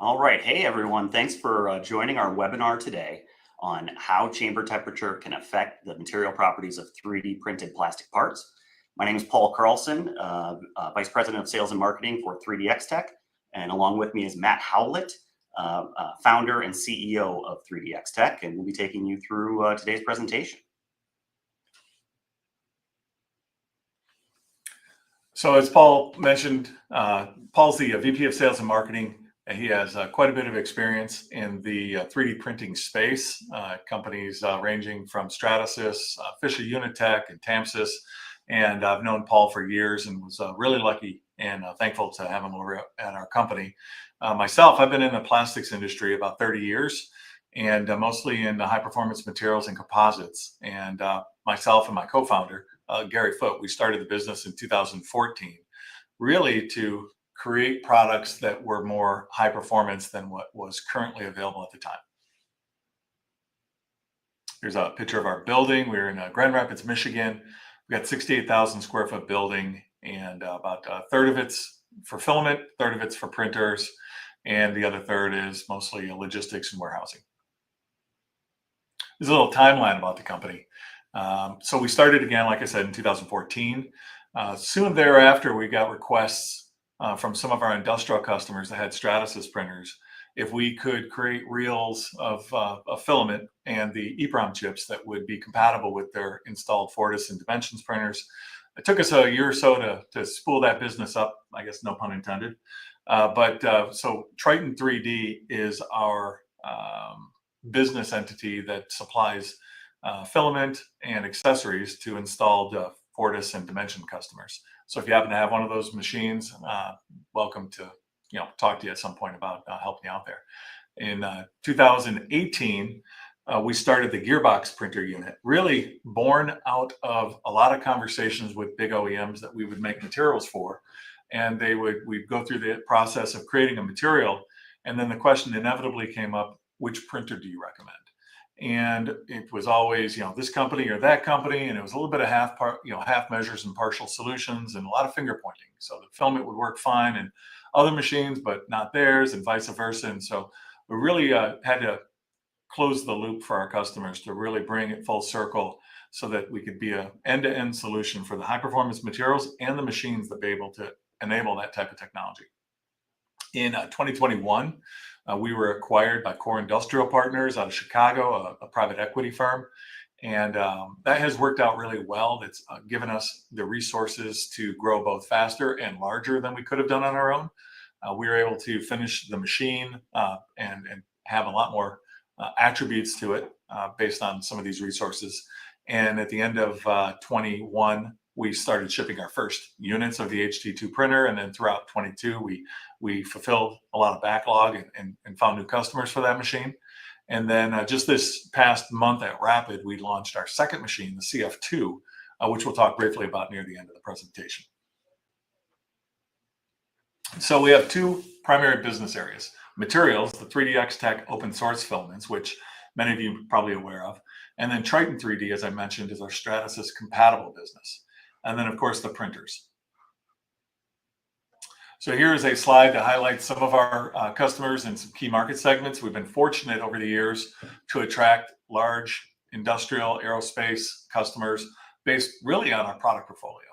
All right. Hey, everyone. Thanks for joining our webinar today on how chamber temperature can affect the material properties of 3D printed plastic parts. My name is Paul Carlson, Vice President of Sales and Marketing for 3DXTECH. And along with me is Matt Howlett, founder and CEO of 3DXTECH. And we'll be taking you through today's presentation. So as Paul mentioned, Paul's the VP of Sales and Marketing. He has quite a bit of experience in the 3D printing space, companies ranging from Stratasys, Fisher Unitech, and Tamsys. And I've known Paul for years and was really lucky and thankful to have him over at our company. Myself, I've been in the plastics industry about 30 years and mostly in high performance materials and composites. And myself and my co-founder, Gary Foote, we started the business in 2014, really to create products that were more high performance than what was currently available at the time. Here's a picture of our building. We're in Grand Rapids, Michigan. We've got 68,000 square foot building, and about a third of it's for filament, a third of it's for printers, and the other third is mostly logistics and warehousing. There's a little timeline about the company. So we started again, like I said, in 2014. Soon thereafter, we got requests from some of our industrial customers that had Stratasys printers if we could create reels of filament and the EEPROM chips that would be compatible with their installed Fortis and Dimensions printers. It took us a year or so to spool that business up, I guess no pun intended. So Triton 3D is our business entity that supplies filament and accessories to installed Fortis and Dimension customers. So if you happen to have one of those machines, welcome to talk to you at some point about helping you out there. In 2018, we started the gearbox printer unit, really born out of a lot of conversations with big OEMs that we would make materials for, and we'd go through the process of creating a material, and then the question inevitably came up: which printer do you recommend? And it was always, this company or that company, and it was a little bit of half measures and partial solutions, and a lot of finger pointing. So the filament would work fine in other machines, but not theirs, and vice versa. And so we really had to close the loop for our customers to really bring it full circle, so that we could be an end-to-end solution for the high performance materials and the machines that be able to enable that type of technology. In 2021, we were acquired by Core Industrial Partners out of Chicago, a private equity firm. And that has worked out really well. It's given us the resources to grow both faster and larger than we could have done on our own. We were able to finish the machine and have a lot more attributes to it based on some of these resources. And at the end of 21, we started shipping our first units of the HT2 printer, and then throughout 22, we fulfilled a lot of backlog and found new customers for that machine. And then just this past month at Rapid, we launched our second machine, the CF2, which we'll talk briefly about near the end of the presentation. So we have two primary business areas: materials, the 3DXTECH open source filaments, which many of you are probably aware of, and then Triton 3D, as I mentioned, is our Stratasys compatible business. And then, of course, the printers. So here is a slide to highlight some of our customers and some key market segments. We've been fortunate over the years to attract large industrial aerospace customers based really on our product portfolio.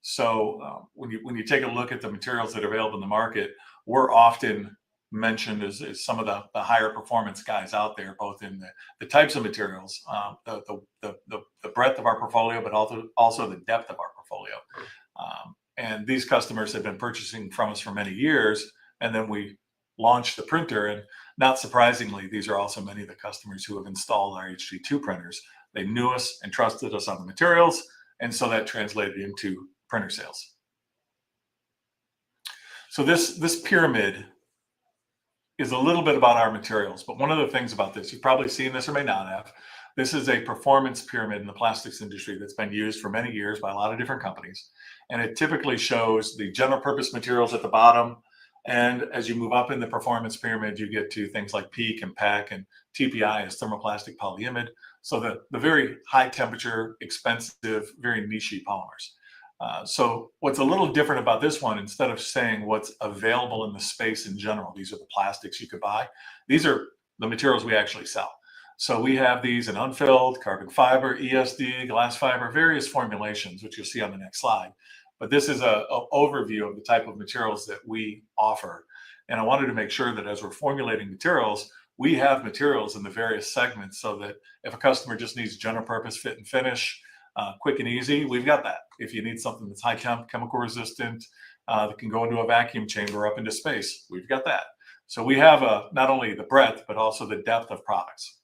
So when you take a look at the materials that are available in the market, we're often mentioned as some of the higher performance guys out there, both in the types of materials, the breadth of our portfolio, but also the depth of our portfolio. And these customers have been purchasing from us for many years, and then we launched the printer, and not surprisingly, these are also many of the customers who have installed our HT2 printers. They knew us and trusted us on the materials, and so that translated into printer sales. So this pyramid is a little bit about our materials, but one of the things about this, you've probably seen this or may not have, this is a performance pyramid in the plastics industry that's been used for many years by a lot of different companies. And it typically shows the general purpose materials at the bottom. And as you move up in the performance pyramid, you get to things like PEKK and PEKK, and TPI is thermoplastic polyimide. So the very high temperature, expensive, very niche polymers. So what's a little different about this one, instead of saying what's available in the space in general, these are the plastics you could buy, these are the materials we actually sell. So we have these in unfilled, carbon fiber, ESD, glass fiber, various formulations, which you'll see on the next slide. But this is an overview of the type of materials that we offer. And I wanted to make sure that as we're formulating materials, we have materials in the various segments so that if a customer just needs general purpose fit and finish, quick and easy, we've got that. If you need something that's high temp, chemical resistant, that can go into a vacuum chamber up into space, we've got that. So we have not only the breadth, but also the depth of products.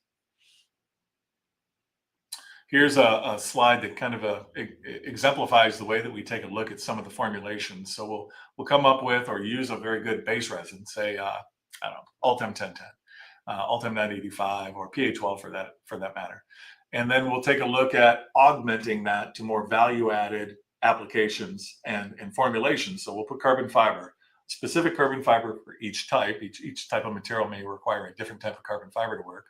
Here's a slide that kind of exemplifies the way that we take a look at some of the formulations. So we'll come up with or use a very good base resin, say, I don't know, Ultem 1010, Ultem 985, or PA12 for that matter. And then we'll take a look at augmenting that to more value-added applications and formulations. So we'll put carbon fiber, specific carbon fiber for each type. Each type of material may require a different type of carbon fiber to work.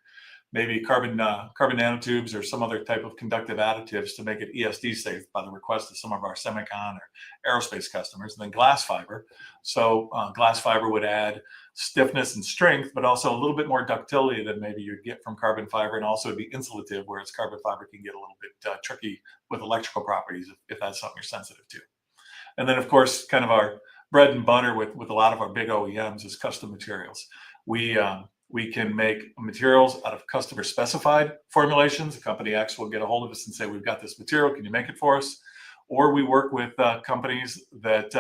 Maybe carbon nanotubes or some other type of conductive additives to make it ESD safe by the request of some of our semicon or aerospace customers. And then glass fiber. So glass fiber would add stiffness and strength, but also a little bit more ductility than maybe you'd get from carbon fiber, and also be insulative, whereas carbon fiber can get a little bit tricky with electrical properties if that's something you're sensitive to. And then, of course, kind of our bread and butter with a lot of our big OEMs is custom materials. We can make materials out of customer specified formulations. Company X will get a hold of us and say, we've got this material, can you make it for us? Or we work with companies that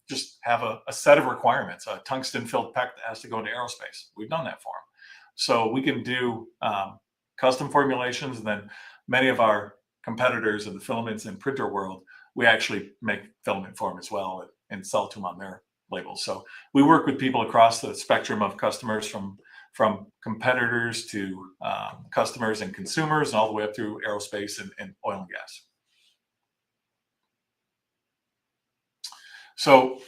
just have a set of requirements, a tungsten filled PEKK that has to go into aerospace. We've done that for them. So we can do custom formulations, and then many of our competitors in the filaments and printer world, we actually make filament for them as well and sell to them on their labels. So we work with people across the spectrum of customers, from competitors to customers and consumers, and all the way up through aerospace and oil and gas. So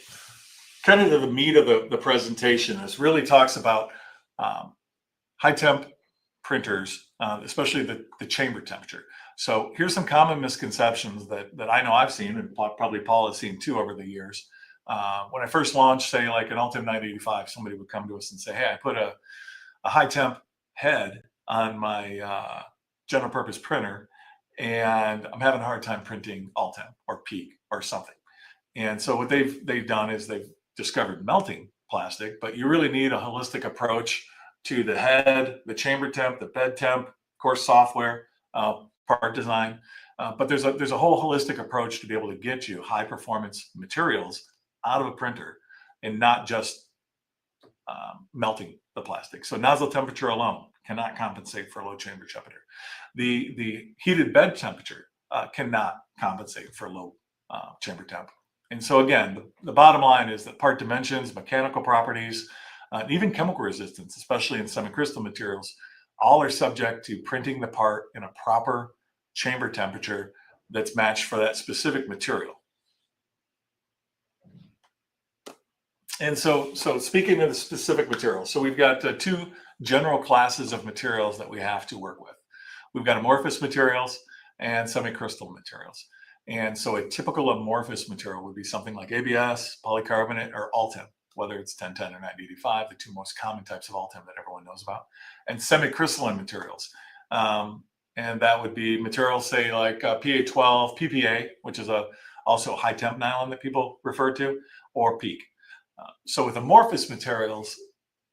kind of the meat of the presentation, this really talks about high temp printers, especially the chamber temperature. So here's some common misconceptions that I know I've seen, and probably Paul has seen too over the years. When I first launched, say like an Ultem 985, somebody would come to us and say, hey, I put a high temp head on my general purpose printer, and I'm having a hard time printing Ultem or PEKK or something. And so what they've done is they've discovered melting plastic, but you really need a holistic approach to the head, the chamber temp, the bed temp, of course, software, part design. But there's a whole holistic approach to be able to get you high performance materials out of a printer and not just melting the plastic. So nozzle temperature alone cannot compensate for low chamber temperature. The heated bed temperature cannot compensate for low chamber temp. And so again, the bottom line is that part dimensions, mechanical properties, and even chemical resistance, especially in semi-crystal materials, all are subject to printing the part in a proper chamber temperature that's matched for that specific material. And so speaking of the specific materials, so we've got two general classes of materials that we have to work with. We've got amorphous materials and semi-crystal materials. And so a typical amorphous material would be something like ABS, polycarbonate, or Ultem, whether it's 1010 or 985, the two most common types of Ultem that everyone knows about, and semi-crystalline materials. And that would be materials, say, like PA12, PPA, which is also high temp nylon that people refer to, or PEKK. So with amorphous materials,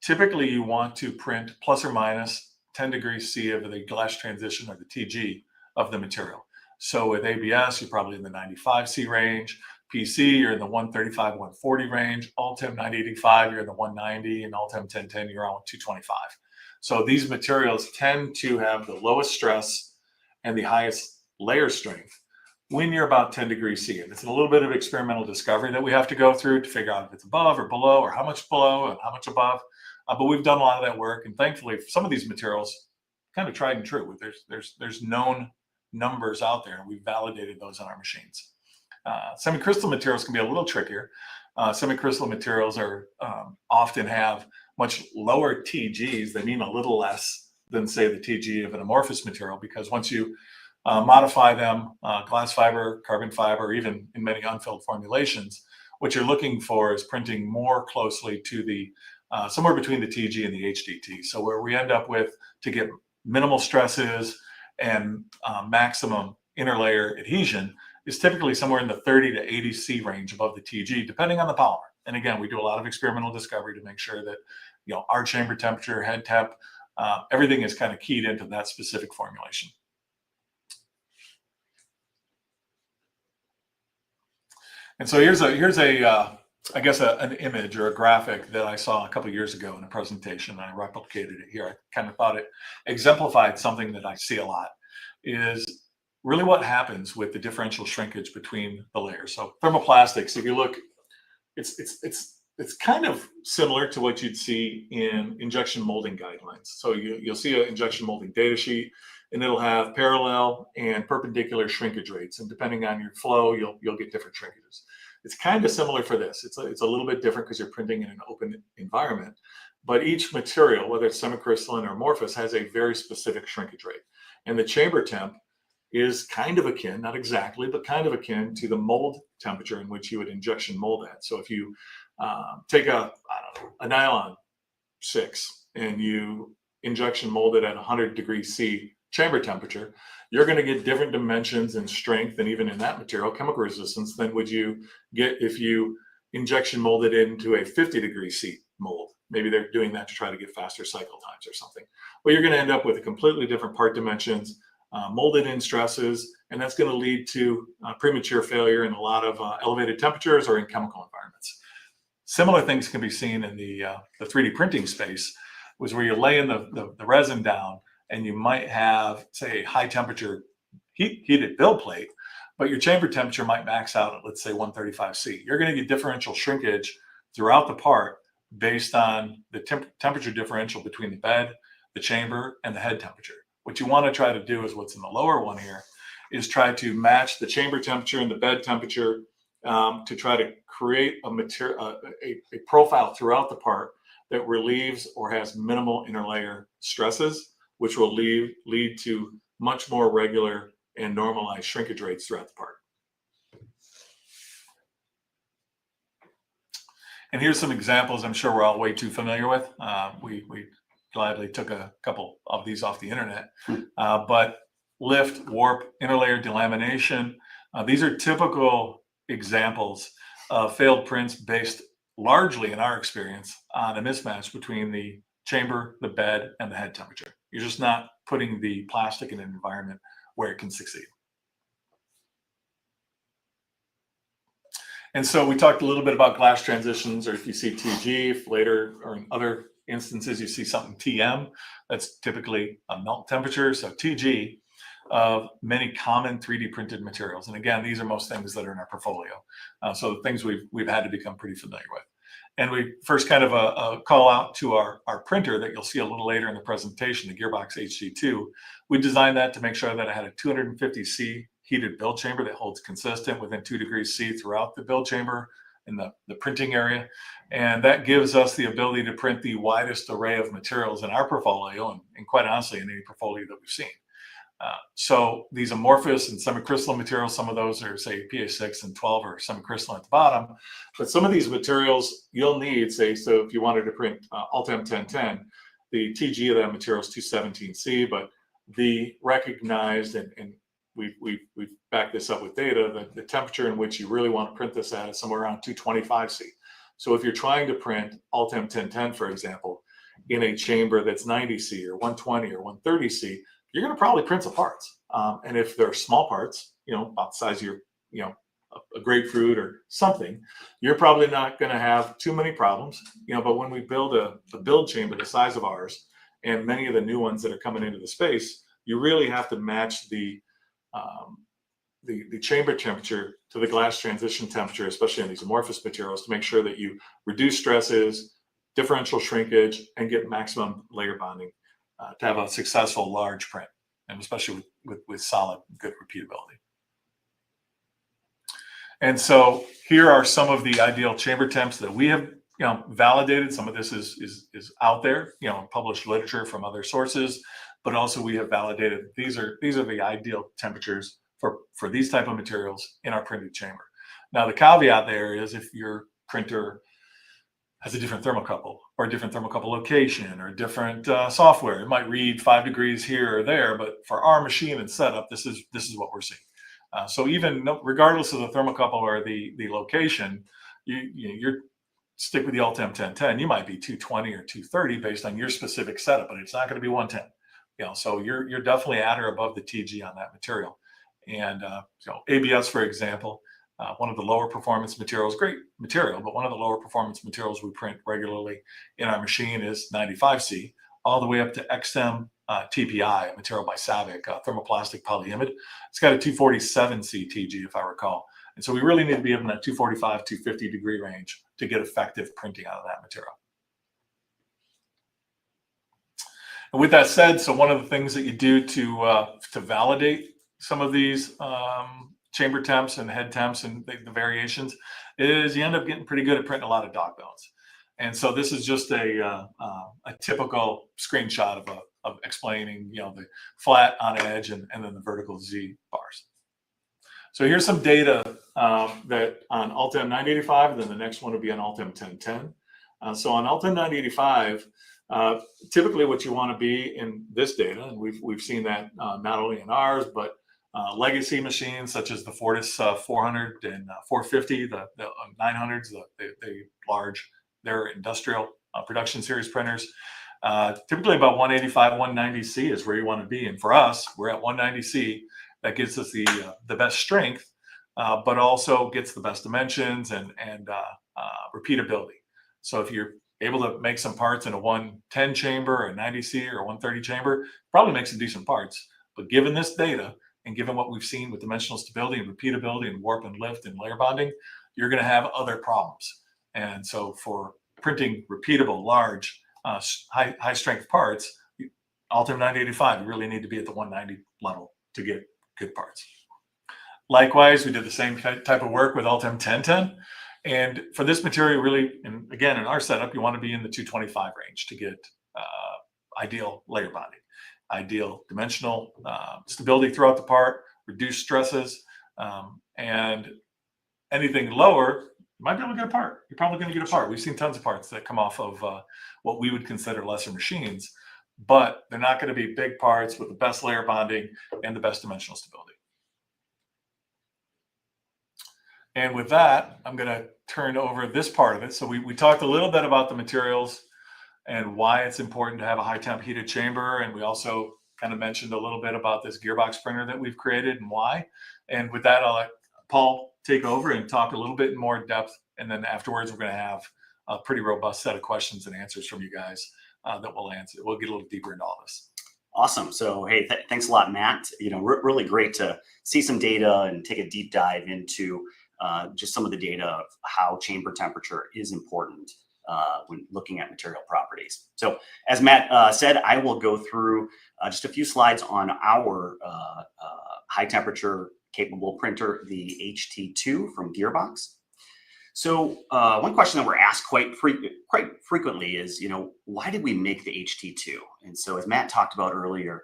typically you want to print plus or minus 10 degrees C of the glass transition, or the TG, of the material. So with ABS, you're probably in the 95 C range. PC, you're in the 135, 140 range. Ultem 985, you're in the 190, and Ultem 1010, you're on 225. So these materials tend to have the lowest stress and the highest layer strength when you're about 10 degrees C. And it's a little bit of experimental discovery that we have to go through to figure out if it's above or below, or how much below and how much above. But we've done a lot of that work, and thankfully, some of these materials kind of tried and true. There's known numbers out there, and we've validated those on our machines. Semi-crystal materials can be a little trickier. Semi-crystal materials often have much lower TGs. They mean a little less than, say, the TG of an amorphous material, because once you modify them, glass fiber, carbon fiber, even in many unfilled formulations, what you're looking for is printing more closely to the somewhere between the TG and the HDT. So where we end up with, to get minimal stresses and maximum interlayer adhesion, is typically somewhere in the 30 to 80 C range above the TG, depending on the polymer. And again, we do a lot of experimental discovery to make sure that, you know, our chamber temperature, head temp, everything is kind of keyed into that specific formulation. And so here's I guess an image or a graphic that I saw a couple of years ago in a presentation, and I replicated it here. I kind of thought it exemplified something that I see a lot, is really what happens with the differential shrinkage between the layers. So thermoplastics, if you look, it's kind of similar to what you'd see in injection molding guidelines. So you'll see an injection molding data sheet, and it'll have parallel and perpendicular shrinkage rates. And depending on your flow, you'll get different shrinkages. It's kind of similar for this. It's a little bit different because you're printing in an open environment. But each material, whether it's semicrystalline or amorphous, has a very specific shrinkage rate. And the chamber temp is kind of akin, not exactly, but kind of akin to the mold temperature in which you would injection mold at. So if you take a nylon 6 and you injection mold it at 100 degrees C chamber temperature, you're going to get different dimensions and strength, and even in that material, chemical resistance, than would you get if you injection mold it into a 50 degrees C mold. Maybe they're doing that to try to get faster cycle times or something. But you're going to end up with a completely different part dimensions, molded in stresses, and that's going to lead to premature failure in a lot of elevated temperatures or in chemical environments. Similar things can be seen in the 3D printing space, was where you're laying the resin down, and you might have, say, high temperature heated build plate, but your chamber temperature might max out at, let's say, 135 C. You're going to get differential shrinkage throughout the part based on the temperature differential between the bed, the chamber, and the head temperature. What you want to try to do is what's in the lower one here, is try to match the chamber temperature and the bed temperature to try to create a material, a profile throughout the part that relieves or has minimal interlayer stresses, which will lead to much more regular and normalized shrinkage rates throughout the part. And here's some examples I'm sure we're all way too familiar with. We gladly took a couple of these off the internet, but lift, warp, interlayer delamination. These are typical examples of failed prints based largely, in our experience, on a mismatch between the chamber, the bed, and the head temperature. You're just not putting the plastic in an environment where it can succeed. And so we talked a little bit about glass transitions, or if you see TG, if later or in other instances you see something TM, that's typically a melt temperature. So TG of many common 3D printed materials. And again, these are most things that are in our portfolio. So things we've had to become pretty familiar with. And we first kind of a call out to our printer that you'll see a little later in the presentation, the Gearbox HG2. We designed that to make sure that it had a 250 C heated build chamber that holds consistent within 2 degrees C throughout the build chamber in the printing area. And that gives us the ability to print the widest array of materials in our portfolio, and quite honestly, in any portfolio that we've seen. So these amorphous and semicrystalline materials, some of those are, say, PA6 and 12 or semicrystalline at the bottom. But some of these materials you'll need, say, so if you wanted to print Ultem 1010, the TG of that material is 217C, but the recognized, and we've backed this up with data, that the temperature in which you really want to print this at is somewhere around 225C. So if you're trying to print Ultem 1010, for example, in a chamber that's 90C or 120 or 130C, you're going to probably print some parts. And if they're small parts, about the size of your, a grapefruit or something, you're probably not going to have too many problems. But when we build a build chamber the size of ours, and many of the new ones that are coming into the space, you really have to match the chamber temperature to the glass transition temperature, especially on these amorphous materials, to make sure that you reduce stresses, differential shrinkage, and get maximum layer bonding to have a successful large print, and especially with solid, good repeatability. And so here are some of the ideal chamber temps that we have validated. Some of this is out there, published literature from other sources. but also we have validated these are the ideal temperatures for these type of materials in our printed chamber. Now, the caveat there is if your printer has a different thermocouple or a different thermocouple location or a different software, it might read 5 degrees here or there, but for our machine and setup, this is what we're seeing. So even regardless of the thermocouple or the location, you're stick with the Ultem 1010, you might be 220 or 230 based on your specific setup, but it's not going to be 110. So you're definitely at or above the TG on that material. And ABS, for example, one of the lower performance materials, great material, but one of the lower performance materials we print regularly in our machine is 95C, all the way up to XM TPI, a material by Savic, thermoplastic polyimide. It's got a 247C TG, if I recall. And so we really need to be in that 245, 250 degree range to get effective printing out of that material. And with that said, so one of the things that you do to validate some of these chamber temps and head temps and the variations is you end up getting pretty good at printing a lot of dog bones. And so this is just a typical screenshot of explaining, the flat on edge and then the vertical Z bars. So here's some data that on Ultem 985, and then the next one will be on Ultem 1010. So on Ultem 985, typically what you want to be in this data, and we've seen that not only in ours, but legacy machines such as the Fortis 400 and 450, the 900s, the large, they're industrial production series printers. Typically about 185, 190C is where you want to be. And for us, we're at 190C. That gives us the best strength, but also gets the best dimensions and repeatability. So if you're able to make some parts in a 110 chamber or a 90C or a 130 chamber, probably make some decent parts. But given this data and given what we've seen with dimensional stability and repeatability and warp and lift and layer bonding, you're going to have other problems. And so for printing repeatable, large, high strength parts, Ultem 985, you really need to be at the 190 level to get good parts. Likewise, we did the same type of work with Ultem 1010. And for this material, really, and again, in our setup, you want to be in the 225 range to get ideal layer bonding, ideal dimensional stability throughout the part, reduce stresses, and anything lower, you might be able to get a part. You're probably going to get a part. We've seen tons of parts that come off of what we would consider lesser machines, but they're not going to be big parts with the best layer bonding and the best dimensional stability. And with that, I'm going to turn over this part of it. So we talked a little bit about the materials and why it's important to have a high temp heated chamber. And we also kind of mentioned a little bit about this gearbox printer that we've created and why. And with that, I'll let Paul take over and talk a little bit in more depth. And then afterwards, we're going to have a pretty robust set of questions and answers from you guys that we'll answer. We'll get a little deeper into all this. Awesome. So, hey, thanks a lot, Matt. Really great to see some data and take a deep dive into just some of the data of how chamber temperature is important when looking at material properties. So as Matt said, I will go through just a few slides on our high temperature capable printer, the HT2 from Gearbox. So one question that we're asked quite frequently is, why did we make the HT2? And so as Matt talked about earlier,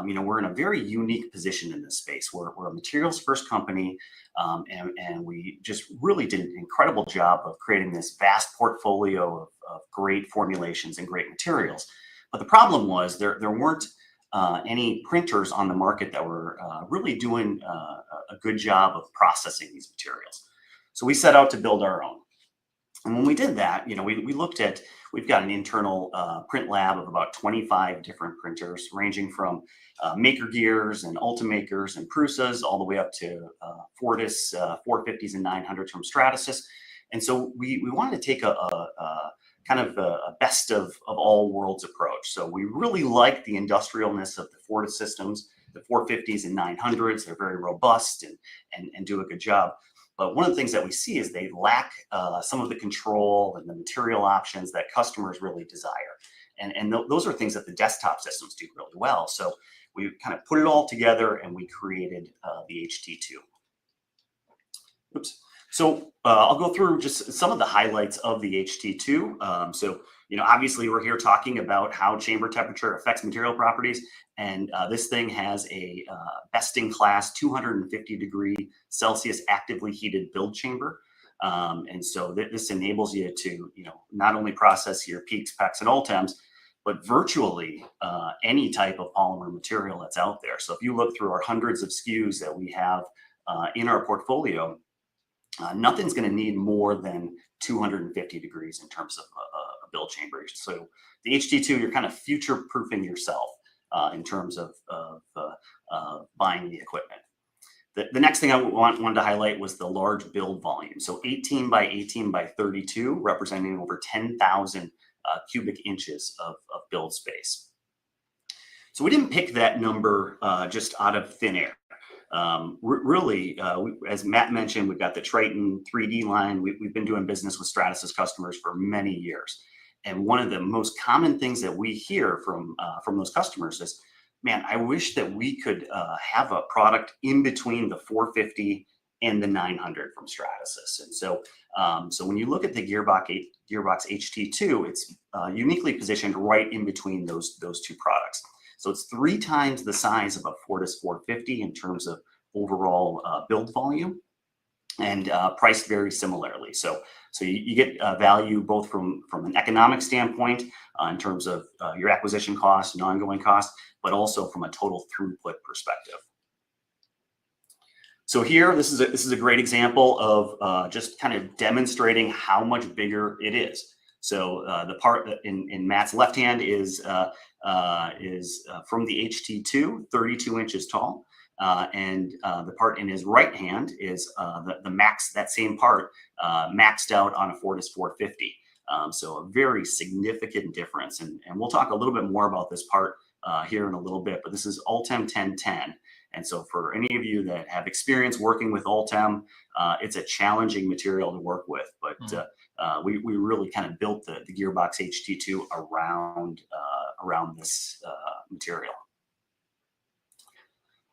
we're in a very unique position in this space. We're a materials first company, and we just really did an incredible job of creating this vast portfolio of great formulations and great materials. But the problem was there weren't any printers on the market that were really doing a good job of processing these materials. So we set out to build our own. And when we did that, we looked at, we've got an internal print lab of about 25 different printers, ranging from maker gears and Ultimakers and Prusas, all the way up to Fortis 450s and 900s from Stratasys. And so we wanted to take a kind of a best of all worlds approach. So we really like the industrialness of the Fortis systems, the 450s and 900s. They're very robust and do a good job. But one of the things that we see is they lack some of the control and the material options that customers really desire. And those are things that the desktop systems do really well. So we kind of put it all together and we created the HT2. Oops. So I'll go through just some of the highlights of the HT2. So, obviously we're here talking about how chamber temperature affects material properties. And this thing has a best-in-class 250-degree Celsius actively heated build chamber. And so this enables you to, not only process your PEKKs, PEKKs, and Ultems, but virtually any type of polymer material that's out there. So if you look through our hundreds of SKUs that we have in our portfolio, nothing's going to need more than 250 degrees in terms of a build chamber. So the HT2, you're kind of future-proofing yourself in terms of buying the equipment. The next thing I wanted to highlight was the large build volume. So 18 by 18 by 32, representing over 10,000 cubic inches of build space. So we didn't pick that number just out of thin air. Really, as Matt mentioned, we've got the Triton 3D line. We've been doing business with Stratasys customers for many years. And one of the most common things that we hear from those customers is, man, I wish that we could have a product in between the 450 and the 900 from Stratasys. And so, so when you look at the Gearbox HT2, it's uniquely positioned right in between those two products. So it's 3 times the size of a Fortis 450 in terms of overall build volume, and priced very similarly. So you get value both from an economic standpoint in terms of your acquisition costs and ongoing costs, but also from a total throughput perspective. So here, this is a great example of just kind of demonstrating how much bigger it is. So the part in Matt's left hand is from the HT2, 32 inches tall. And the part in his right hand is the max, that same part maxed out on a Fortis 450. So a very significant difference. And we'll talk a little bit more about this part here in a little bit, but this is Ultem 1010. And so for any of you that have experience working with Ultem, it's a challenging material to work with, but we really kind of built the Gearbox HT2 around this material.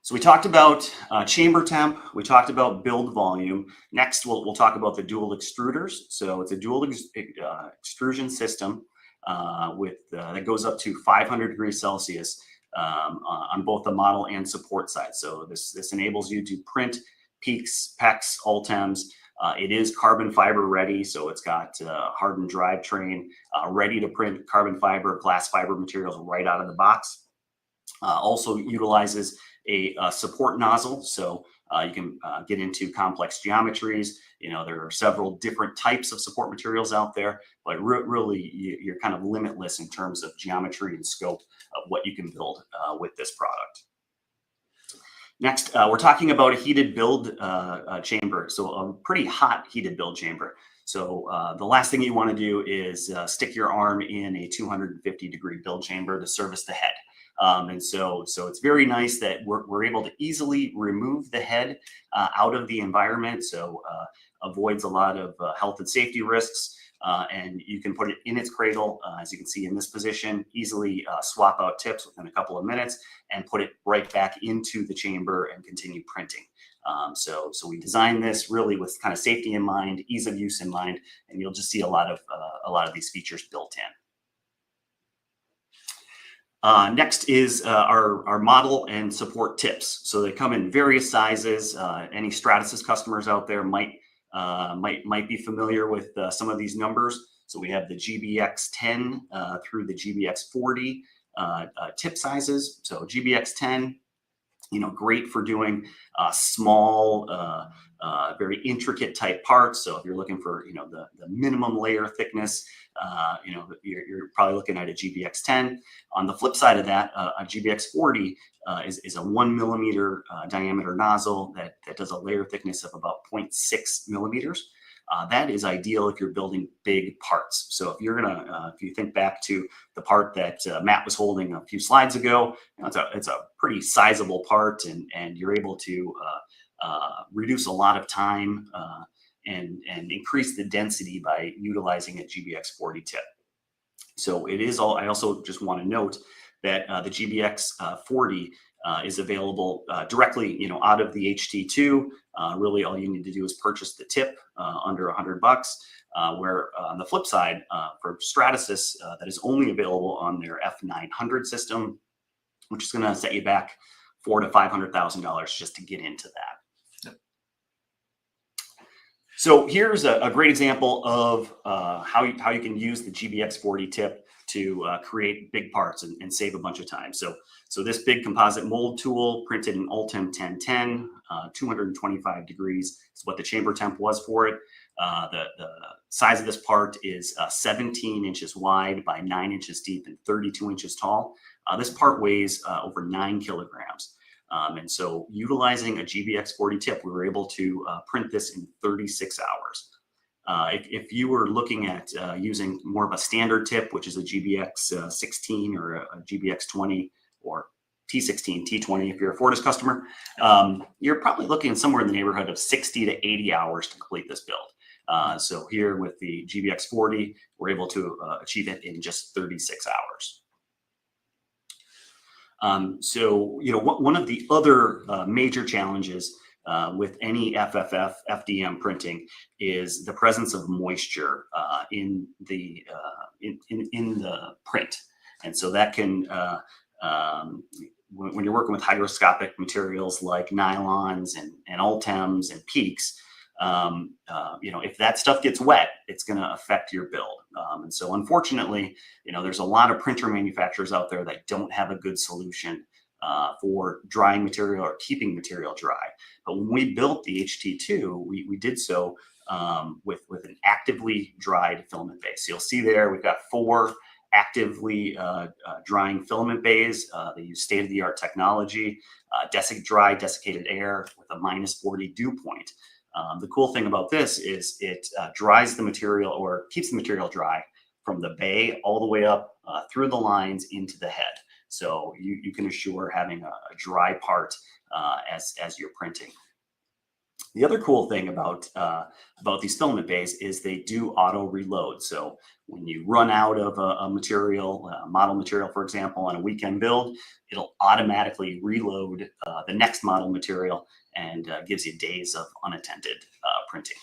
So we talked about chamber temp, we talked about build volume. Next, we'll talk about the dual extruders. So it's a dual extrusion system that goes up to 500 degrees Celsius on both the model and support side. So this enables you to print PEKKs, PEKKs, Ultems. It is carbon fiber ready, so it's got hardened drivetrain, ready to print carbon fiber, glass fiber materials right out of the box. Also utilizes a support nozzle, so you can get into complex geometries. There are several different types of support materials out there, but really you're kind of limitless in terms of geometry and scope of what you can build with this product. Next, we're talking about a heated build chamber, so a pretty hot heated build chamber. So the last thing you want to do is stick your arm in a 250-degree build chamber to service the head. And so it's very nice that we're able to easily remove the head out of the environment, so avoids a lot of health and safety risks. And you can put it in its cradle, as you can see in this position, easily swap out tips within a couple of minutes and put it right back into the chamber and continue printing. So we designed this really with kind of safety in mind, ease of use in mind, and you'll just see a lot of these features built in. Next is our model and support tips. So they come in various sizes. Any Stratasys customers out there might be familiar with some of these numbers. So we have the GBX10 through the GBX40 tip sizes. So GBX10, great for doing small, very intricate type parts. So if you're looking for, the minimum layer thickness, you're probably looking at a GBX10. On the flip side of that, a GBX40 is a 1 millimeter diameter nozzle that does a layer thickness of about 0.6 millimeters. That is ideal if you're building big parts. So if you're if you think back to the part that Matt was holding a few slides ago, it's a pretty sizable part, and you're able to reduce a lot of time and increase the density by utilizing a GBX40 tip. So it is all. I also just want to note that the GBX40 is available directly, out of the HT2. Really, all you need to do is purchase the tip under $100. Where on the flip side, for Stratasys, that is only available on their F900 system, which is going to set you back $400,000 to $500,000 just to get into that. Yep. So here's a great example of how you can use the GBX40 tip to create big parts and save a bunch of time. So this big composite mold tool printed in Ultem 1010, 225 degrees is what the chamber temp was for it. The size of this part is 17 inches wide by 9 inches deep and 32 inches tall. This part weighs over 9 kilograms. And so utilizing a GBX40 tip, we were able to print this in 36 hours. If you were looking at using more of a standard tip, which is a GBX 16 or a GBX 20 or T16, T20, if you're a Fortis customer, you're probably looking somewhere in the neighborhood of 60 to 80 hours to complete this build. So here with the GBX40, we're able to achieve it in just 36 hours. So, one of the other major challenges with any FFF, FDM printing is the presence of moisture in the print. And so that can, when you're working with hygroscopic materials like nylons and Ultems and PEKKs, if that stuff gets wet, it's going to affect your build. And so unfortunately, there's a lot of printer manufacturers out there that don't have a good solution for drying material or keeping material dry. But when we built the HT2, we did so with an actively dried filament base. So you'll see there, we've got 4 actively drying filament bays. They use state-of-the-art technology, dry desiccated air with a -40 dew point. The cool thing about this is it dries the material or keeps the material dry from the bay all the way up through the lines into the head. So you can assure having a dry part as you're printing. The other cool thing about these filament bays is they do auto reload. So when you run out of a material, model material, for example, on a weekend build, it'll automatically reload the next model material and gives you days of unattended printing.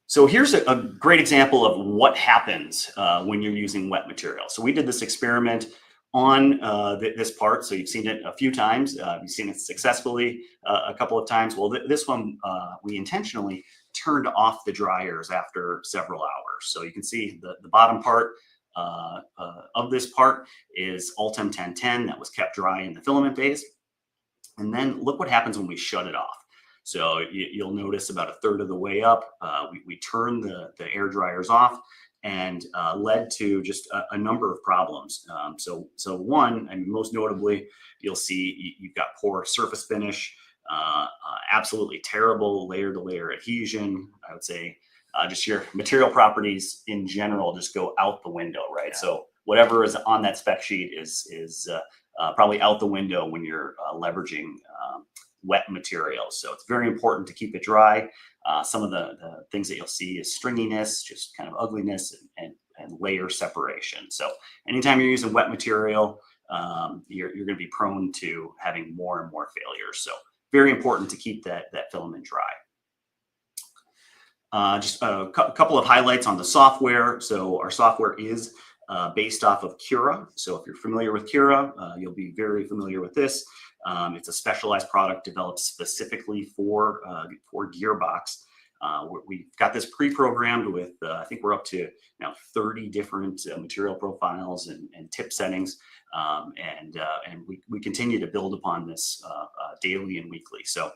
So here's a great example of what happens when you're using wet material. So we did this experiment on this part. So you've seen it a few times. You've seen it successfully a couple of times. Well, this one, we intentionally turned off the dryers after several hours. So you can see the bottom part of this part is Ultem 1010 that was kept dry in the filament base. And then look what happens when we shut it off. So you'll notice about a third of the way up, we turned the air dryers off, and led to just a number of problems. So one, and most notably, you'll see you've got poor surface finish, absolutely terrible layer-to-layer adhesion. I would say just your material properties in general just go out the window, right? Yeah. So whatever is on that spec sheet is probably out the window when you're leveraging wet materials. So it's very important to keep it dry. Some of the things that you'll see is stringiness, just kind of ugliness and layer separation. So anytime you're using wet material, you're going to be prone to having more and more failures. So very important to keep that filament dry. Just a couple of highlights on the software. So our software is based off of Cura. So if you're familiar with Cura, you'll be very familiar with this. It's a specialized product developed specifically for gearbox. We've got this pre-programmed with, I think we're up to now 30 different material profiles and tip settings. And we continue to build upon this daily and weekly. So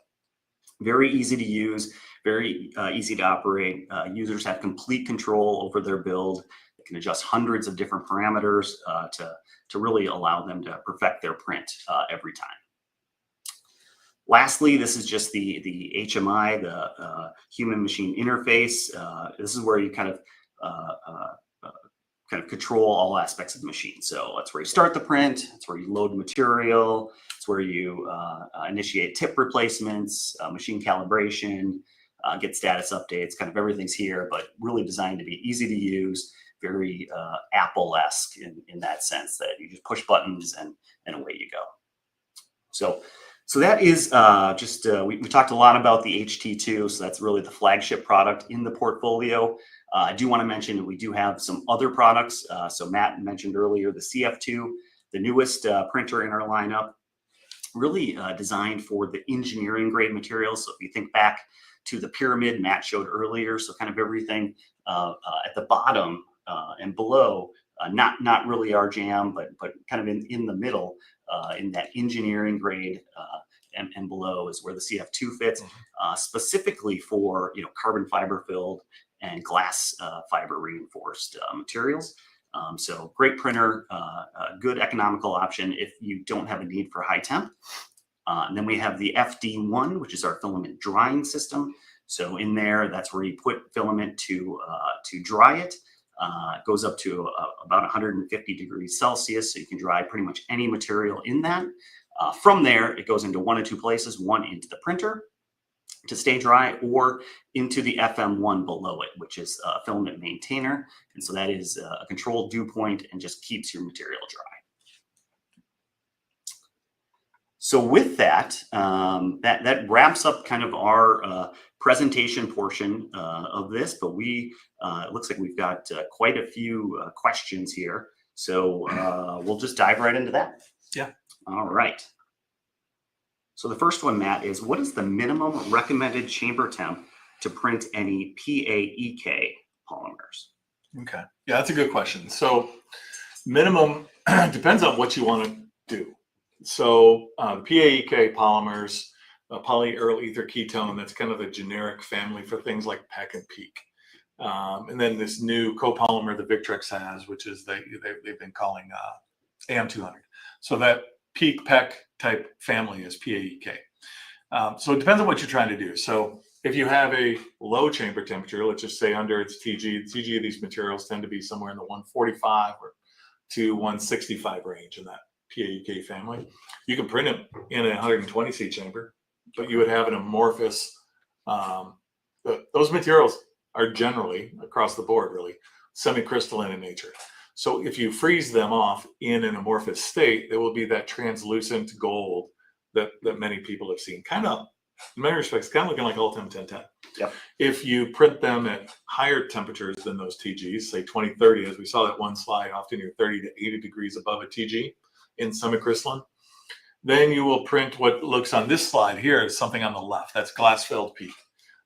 very easy to use, very easy to operate. Users have complete control over their build. They can adjust hundreds of different parameters to really allow them to perfect their print every time. Lastly, this is just the HMI, the human-machine interface. This is where you kind of control all aspects of the machine. So that's where you start the print. It's where you load material. It's where you initiate tip replacements, machine calibration, get status updates. Kind of everything's here, but really designed to be easy to use, very Apple-esque in that sense, that you just push buttons and away you go. So that is we talked a lot about the HT2, so that's really the flagship product in the portfolio. I do want to mention that we do have some other products. So Matt mentioned earlier the CF2, the newest printer in our lineup, really designed for the engineering grade materials. So if you think back to the pyramid Matt showed earlier, so kind of everything at the bottom and below, not really our jam, but kind of in the middle, in that engineering grade and below is where the CF2 fits, specifically for carbon fiber filled and glass fiber reinforced materials. So great printer, good economical option if you don't have a need for high temp. And then we have the FD1, which is our filament drying system. So in there, that's where you put filament to dry it. It goes up to about 150 degrees Celsius, so you can dry pretty much any material in that. From there, it goes into one of two places, one into the printer to stay dry, or into the FM1 below it, which is a filament maintainer. And so that is a controlled dew point and just keeps your material dry. So with that, that wraps up kind of our presentation portion of this, but it looks like we've got quite a few questions here. So we'll just dive right into that. Yeah. All right. So the first one, Matt, is what is the minimum recommended chamber temp to print any PEKK polymers? Okay. Yeah, that's a good question. So minimum depends on what you want to do. So PEKK polymers, polyaryl ether ketone, that's kind of a generic family for things like PEKK and PEKK. And then this new copolymer that Victrex has, which is they've been calling AM200. So that PEKK type family is PEKK. So it depends on what you're trying to do. So if you have a low chamber temperature, let's just say under its TG, the TG of these materials tend to be somewhere in the 145 or to 165 range in that PEKK family. You can print it in a 120C chamber, but you would have an amorphous, those materials are generally, across the board really, semi-crystalline in nature. So if you freeze them off in an amorphous state, there will be that translucent gold that many people have seen. Kind of, in many respects, kind of looking like Ultem 1010. Yep. If you print them at higher temperatures than those TGs, say 20, 30, as we saw that one slide, often you're 30 to 80 degrees above a TG in semi-crystalline, then you will print what looks on this slide here as something on the left. That's glass-filled PEKK.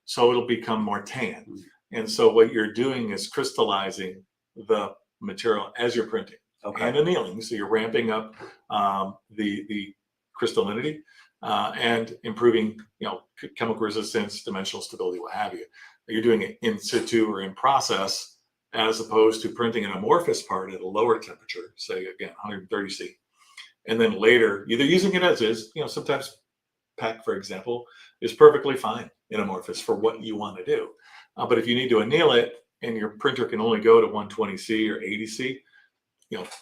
So it'll become more tan. And so what you're doing is crystallizing the material as you're printing, and annealing. So you're ramping up the crystallinity and improving, chemical resistance, dimensional stability, what have you. You're doing it in situ or in process, as opposed to printing an amorphous part at a lower temperature, say again 130C, and then later either using it as is. Sometimes PEKK, for example, is perfectly fine in amorphous for what you want to do. But if you need to anneal it, and your printer can only go to 120C or 80C,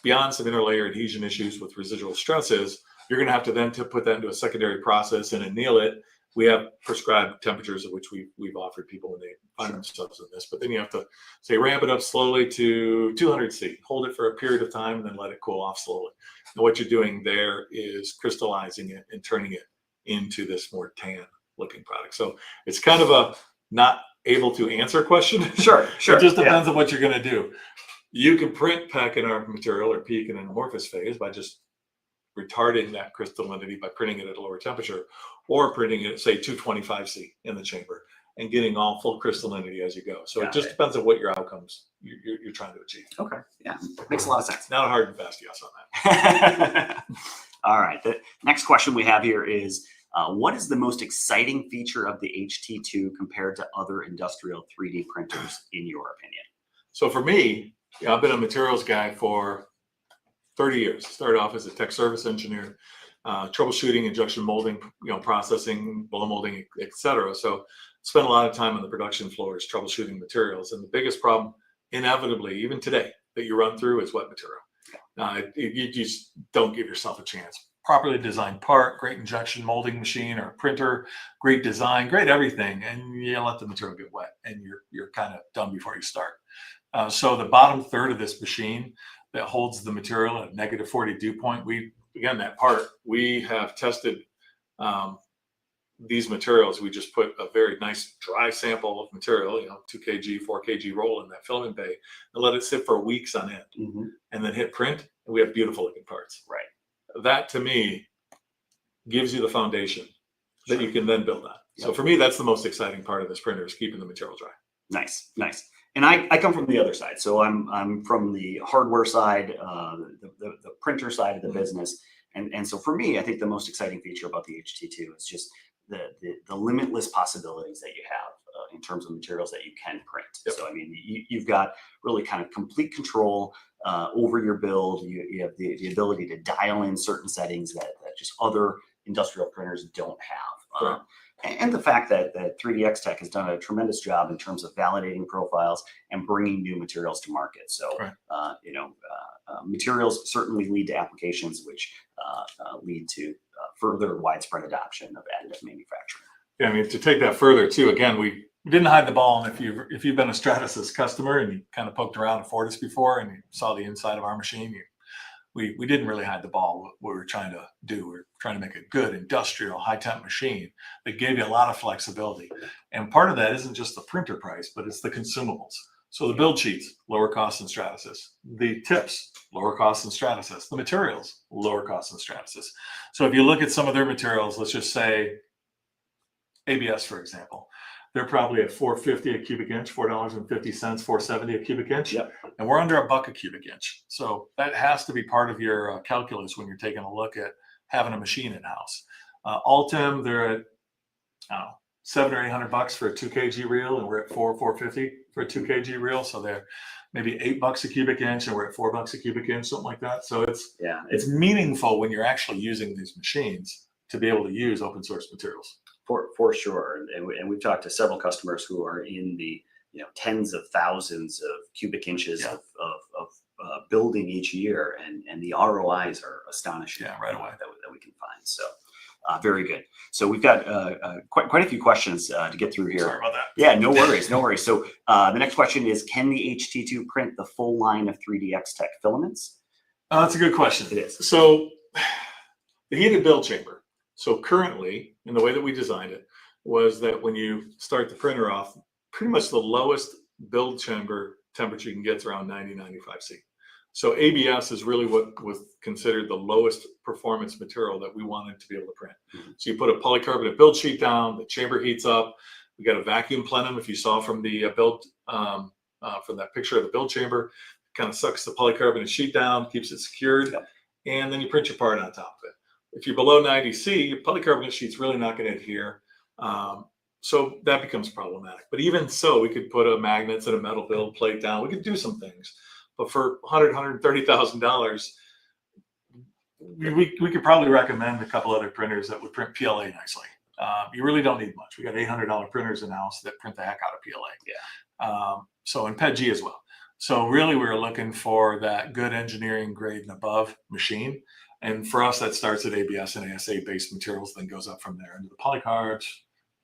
beyond some interlayer adhesion issues with residual stresses, you're going to have to then put that into a secondary process and anneal it. We have prescribed temperatures at which we've offered people when they find themselves in this, but then you have to say ramp it up slowly to 200C, hold it for a period of time, and then let it cool off slowly. And what you're doing there is crystallizing it and turning it into this more tan looking product. So it's kind of a not able to answer question. Sure. It just depends on what you're going to do. You can print PEKK in our material or PEKK in an amorphous phase by just retarding that crystallinity by printing it at a lower temperature, or printing it at say 225C in the chamber and getting all full crystallinity as you go. So it just depends on what your outcomes you're trying to achieve. Okay. Yeah, makes a lot of sense. Not a hard and fast yes on that. All right. The next question we have here is, what is the most exciting feature of the HT2 compared to other industrial 3D printers, in your opinion? So for me, I've been a materials guy for 30 years. Started off as a tech service engineer, troubleshooting, injection molding, processing, blow molding, etc. So spent a lot of time on the production floors troubleshooting materials. And the biggest problem, inevitably, even today, that you run through is wet material. You just don't give yourself a chance. Properly designed part, great injection molding machine or printer, great design, great everything, and you let the material get wet, and you're kind of done before you start. So the bottom third of this machine that holds the material at -40 dew point, again, that part, we have tested these materials. We just put a very nice dry sample of material, 2 kg, 4 kg roll in that filament bay and let it sit for weeks on end, and then hit print, and we have beautiful looking parts. Right. That to me gives you the foundation that you can then build on. So for me, that's the most exciting part of this printer, is keeping the material dry. Nice, nice. And I come from the other side. So I'm from the hardware side, the printer side of the business. And so for me, I think the most exciting feature about the HT2 is just the limitless possibilities that you have in terms of materials that you can print. So, I mean, you've got really kind of complete control over your build. You have the ability to dial in certain settings that just other industrial printers don't have. And the fact that 3DXTECH has done a tremendous job in terms of validating profiles and bringing new materials to market. So, materials certainly lead to applications which lead to further widespread adoption of additive manufacturing. Yeah, I mean, to take that further too, again, we didn't hide the ball. And if you've been a Stratasys customer and you kind of poked around at Fortis before and you saw the inside of our machine, we didn't really hide the ball. What we were trying to do, we were trying to make a good industrial high temp machine that gave you a lot of flexibility. And part of that isn't just the printer price, but it's the consumables. So the build sheets, lower cost than Stratasys. The tips, lower cost than Stratasys. The materials, lower cost than Stratasys. So if you look at some of their materials, let's just say ABS, for example, they're probably at $4.50 a cubic inch, $4.50, $4.70 a cubic inch, and we're under $1 a cubic inch. So that has to be part of your calculus when you're taking a look at having a machine in house. Ultem, they're at $700 or $800 for a 2 kg reel, and we're at $450 for a 2 kg reel. So they're maybe $8 a cubic inch, and we're at $4 a cubic inch, something like that. So it's meaningful when you're actually using these machines to be able to use open source materials. For sure, and we've talked to several customers who are in the tens of thousands of cubic inches of building each year, and the ROIs are astonishing. Right away that we can find. So very good. So we've got quite a few questions to get through here. Sorry about that. Yeah, no worries, no worries. So the next question is: can the HT2 print the full line of 3DXTECH filaments? That's a good question. It is. So the heated build chamber. So currently, in the way that we designed it, was that when you start the printer off, pretty much the lowest build chamber temperature you can get is around 90-95 C. So ABS is really what was considered the lowest performance material that we wanted to be able to print. So you put a polycarbonate build sheet down, the chamber heats up. We got a vacuum plenum, if you saw from the build, from that picture of the build chamber, kind of sucks the polycarbonate sheet down, keeps it secured, and then you print your part on top of it. If you're below 90 C, your polycarbonate sheet's really not going to adhere. So that becomes problematic. But even so, we could put a magnets and a metal build plate down. We could do some things. But for $100,000, $130,000, we could probably recommend a couple other printers that would print PLA nicely. You really don't need much. We got $800 printers in house that print the heck out of PLA. So and PEKK as well. So really, we were looking for that good engineering grade and above machine. And for us, that starts at ABS and ASA based materials, then goes up from there into the polycarbs,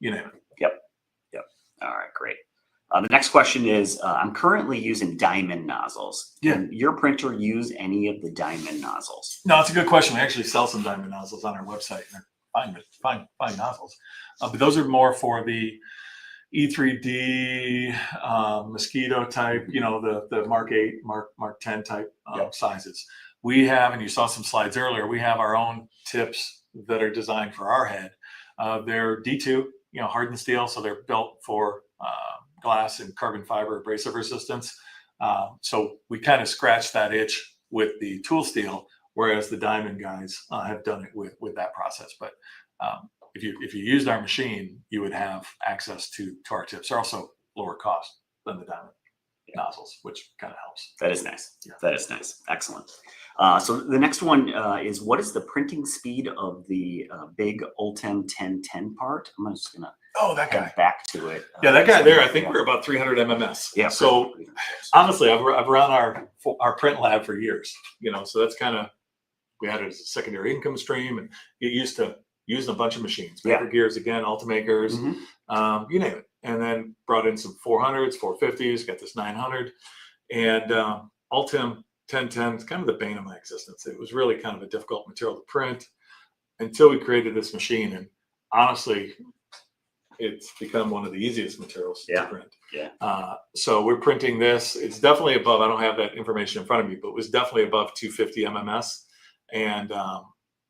you name it. Yep. All right, great. The next question is, I'm currently using diamond nozzles. Can your printer use any of the diamond nozzles? No, it's a good question. We actually sell some diamond nozzles on our website. And they're fine nozzles. But those are more for the E3D mosquito type, the Mark 8, Mark 10 type sizes. We have, and you saw some slides earlier, we have our own tips that are designed for our head. They're D2, hardened steel, so they're built for glass and carbon fiber abrasive resistance. So we kind of scratch that itch with the tool steel, whereas the diamond guys have done it with that process. But if you used our machine, you would have access to our tips. They're also lower cost than the diamond nozzles, which kind of helps. That is nice. That is nice. Excellent. So the next one is, what is the printing speed of the big Ultem 1010 part? I'm just gonna head back to it. That guy there, I think we're about 300 MMS. Yeah. So honestly, I've run our print lab for years. So that's kind of, we had it as a secondary income stream, and get used to using a bunch of machines. Maker gears again, Ultimakers, you name it. And then brought in some 400s, 450s, got this 900. And Ultem 1010 is kind of the bane of my existence. It was really kind of a difficult material to print until we created this machine. And honestly, it's become one of the easiest materials to print. Yeah. So we're printing this. It's definitely above, I don't have that information in front of me, but it was definitely above 250 MMS. And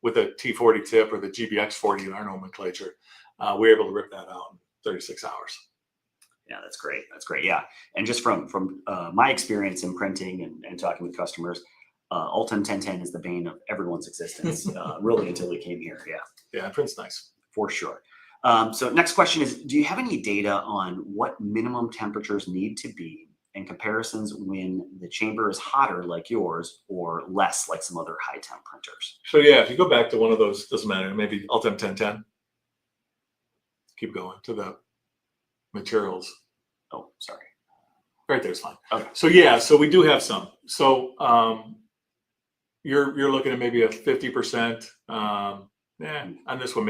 with a T40 tip or the GBX40 in our nomenclature, we were able to rip that out in 36 hours. Yeah, that's great. That's great. Yeah. And just from my experience in printing and talking with customers, Ultem 1010 is the bane of everyone's existence, really until we came here. Yeah. Yeah, it prints nice. For sure. So next question is, do you have any data on what minimum temperatures need to be in comparisons when the chamber is hotter like yours or less like some other high temp printers? So yeah, if you go back to one of those, doesn't matter, maybe Ultem 1010. Keep going to the materials. Oh, sorry. Right there's fine. Okay. So yeah, so we do have some. So you're looking at maybe a 50%. On this one